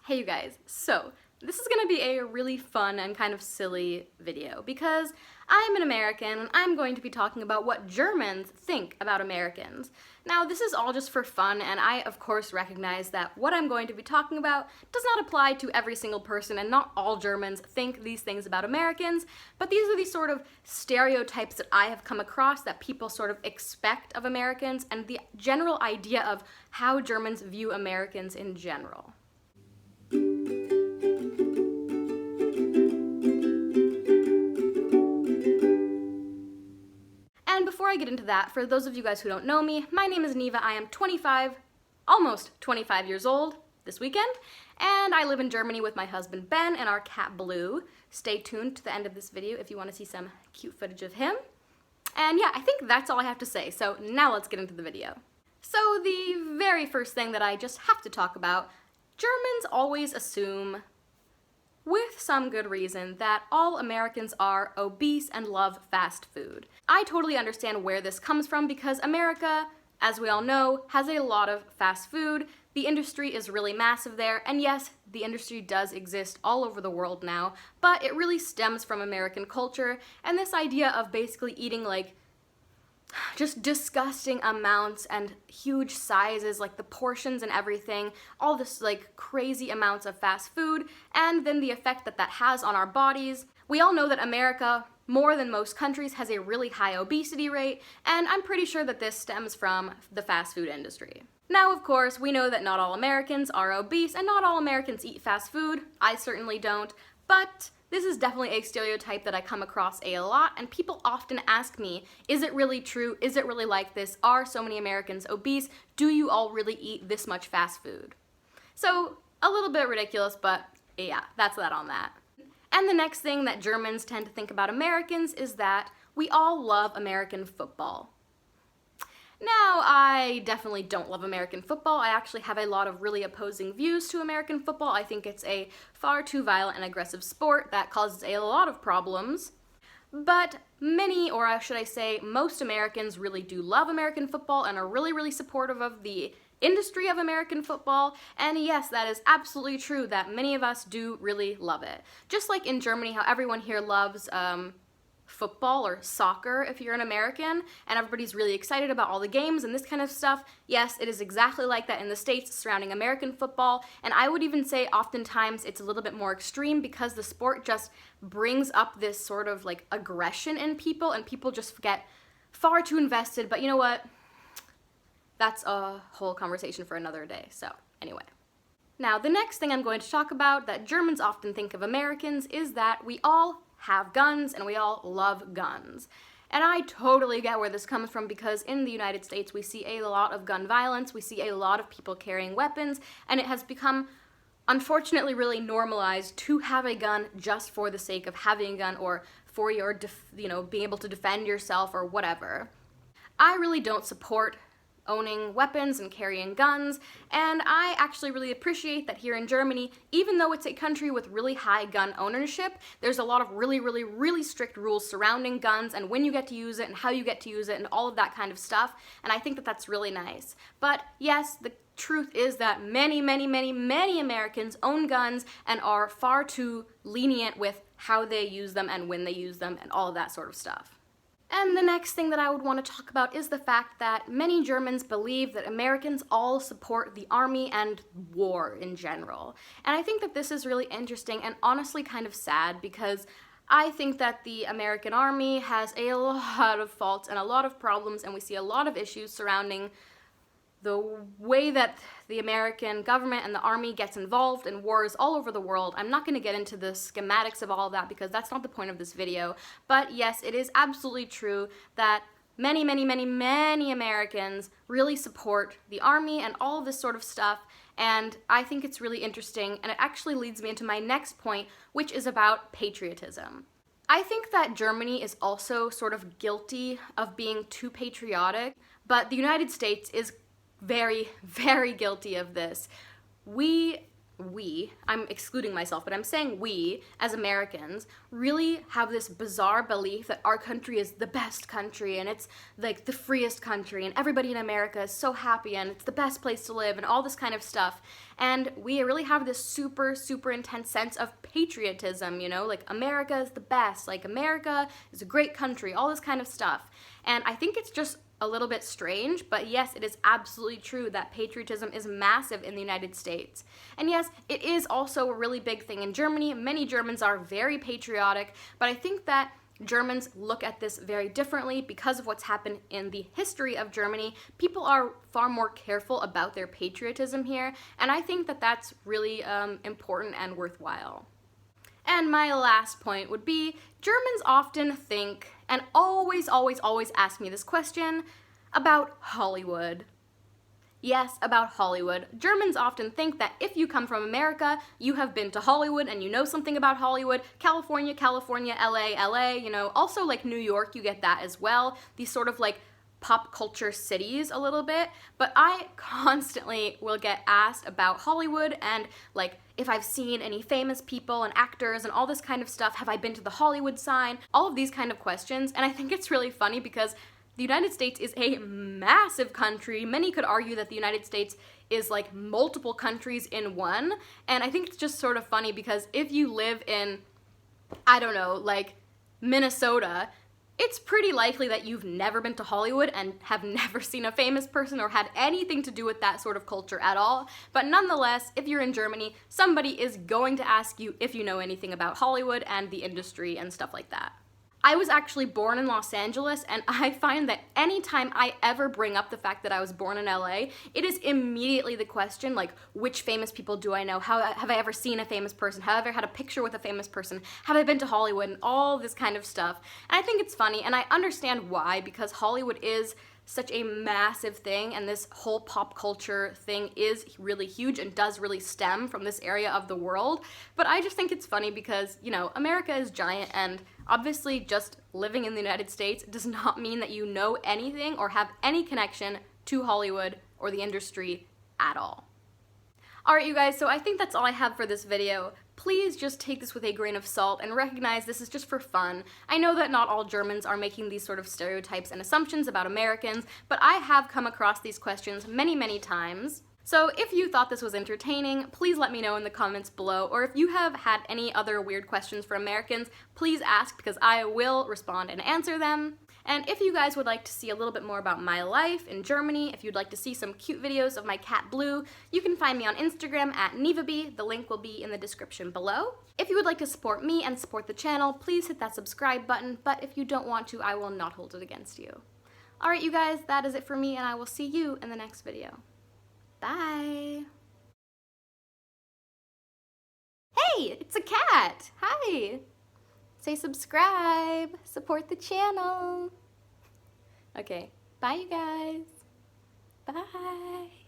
Hey you guys, so this is gonna be a really fun and kind of silly video because I'm an American and I'm going to be talking about what Germans think about Americans. Now this is all just for fun, and I of course recognize that what I'm going to be talking about does not apply to every single person, and not all Germans think these things about Americans, but these are the sort of stereotypes that I have come across that people sort of expect of Americans, and the general idea of how Germans view Americans in general. And before I get into that, for those of you guys who don't know me, my name is Neva. I am 25, almost 25 years old this weekend, and I live in Germany with my husband Ben and our cat Blue. Stay tuned to the end of this video if you want to see some cute footage of him. And yeah, I think that's all I have to say, so now let's get into the video. So the very first thing that I just have to talk about, Germans always assume, with some good reason, that all Americans are obese and love fast food. I totally understand where this comes from because America, as we all know, has a lot of fast food. The industry is really massive there, and yes, the industry does exist all over the world now, but it really stems from American culture and this idea of basically eating like just disgusting amounts and huge sizes, like the portions and everything, all this like crazy amounts of fast food, and then the effect that that has on our bodies. We all know that America, more than most countries, has a really high obesity rate, and I'm pretty sure that this stems from the fast food industry. Now, of course, we know that not all Americans are obese, and not all Americans eat fast food. I certainly don't, but this is definitely a stereotype that I come across a lot, and people often ask me, is it really true? Is it really like this? Are so many Americans obese? Do you all really eat this much fast food? So, a little bit ridiculous, but yeah, that's that on that. And the next thing that Germans tend to think about Americans is that we all love American football. Now, I definitely don't love American football. I actually have a lot of really opposing views to American football. I think it's a far too violent and aggressive sport that causes a lot of problems. But many, or should I say, most Americans really do love American football and are really, really supportive of the industry of American football. And yes, that is absolutely true that many of us do really love it. Just like in Germany, how everyone here loves football or soccer if you're an American, and everybody's really excited about all the games and this kind of stuff. Yes, it is exactly like that in the States surrounding American football, and I would even say oftentimes it's a little bit more extreme because the sport just brings up this sort of like aggression in people, and people just get far too invested. But you know what? That's a whole conversation for another day, so anyway. Now, the next thing I'm going to talk about that Germans often think of Americans is that we all have guns and we all love guns. And I totally get where this comes from because in the United States we see a lot of gun violence, we see a lot of people carrying weapons, and it has become unfortunately really normalized to have a gun just for the sake of having a gun or for your being able to defend yourself or whatever. I really don't support owning weapons and carrying guns, and I actually really appreciate that here in Germany, even though it's a country with really high gun ownership, there's a lot of really strict rules surrounding guns and when you get to use it and how you get to use it and all of that kind of stuff, and I think that that's really nice. But yes, the truth is that many Americans own guns and are far too lenient with how they use them and when they use them and all of that sort of stuff. And the next thing that I would want to talk about is the fact that many Germans believe that Americans all support the army and war in general. And I think that this is really interesting and honestly kind of sad because I think that the American army has a lot of faults and a lot of problems, and we see a lot of issues surrounding the way that the American government and the army gets involved in wars all over the world. I'm not going to get into the schematics of all of that because that's not the point of this video, but yes, it is absolutely true that many Americans really support the army and all of this sort of stuff, and I think it's really interesting, and it actually leads me into my next point, which is about patriotism. I think that Germany is also sort of guilty of being too patriotic, but the United States is very guilty of this. We I'm excluding myself, but I'm saying we, as Americans, really have this bizarre belief that our country is the best country and it's like the freest country and everybody in America is so happy and it's the best place to live and all this kind of stuff. And we really have this super, super intense sense of patriotism, you know, like America is the best, like America is a great country, all this kind of stuff. And I think it's just a little bit strange, but yes, it is absolutely true that patriotism is massive in the United States. And yes, it is also a really big thing in Germany. Many Germans are very patriotic, but I think that Germans look at this very differently because of what's happened in the history of Germany. People are far more careful about their patriotism here, and I think that that's really important and worthwhile. And my last point would be, Germans often think, and always ask me this question, about Hollywood. Yes, about Hollywood. Germans often think that if you come from America, you have been to Hollywood and you know something about Hollywood. California, LA, you know, also like New York, you get that as well. These sort of like pop culture cities a little bit, but I constantly will get asked about Hollywood and like if I've seen any famous people and actors and all this kind of stuff. Have I been to the Hollywood sign? All of these kind of questions, and I think it's really funny because the United States is a massive country. Many could argue that the United States is like multiple countries in one, and I think it's just sort of funny because if you live in, I don't know, like Minnesota, it's pretty likely that you've never been to Hollywood and have never seen a famous person or had anything to do with that sort of culture at all. But nonetheless, if you're in Germany, somebody is going to ask you if you know anything about Hollywood and the industry and stuff like that. I was actually born in Los Angeles, and I find that anytime I ever bring up the fact that I was born in LA, it is immediately the question, like, which famous people do I know? Have I ever seen a famous person? Have I ever had a picture with a famous person? Have I been to Hollywood? And all this kind of stuff. And I think it's funny, and I understand why, because Hollywood is such a massive thing, and this whole pop culture thing is really huge and does really stem from this area of the world. But I just think it's funny because, you know, America is giant, and obviously just living in the United States does not mean that you know anything or have any connection to Hollywood or the industry at all. Alright, you guys, so I think that's all I have for this video. Please just take this with a grain of salt and recognize this is just for fun. I know that not all Germans are making these sort of stereotypes and assumptions about Americans, but I have come across these questions many, many times. So if you thought this was entertaining, please let me know in the comments below, or if you have had any other weird questions for Americans, please ask because I will respond and answer them. And if you guys would like to see a little bit more about my life in Germany, if you'd like to see some cute videos of my cat Blue, you can find me on Instagram at NivaB. The link will be in the description below. If you would like to support me and support the channel, please hit that subscribe button, but if you don't want to, I will not hold it against you. Alright you guys, that is it for me, and I will see you in the next video. Bye! Hey, it's a cat! Hi! Say subscribe, support the channel. Okay, bye you guys. Bye.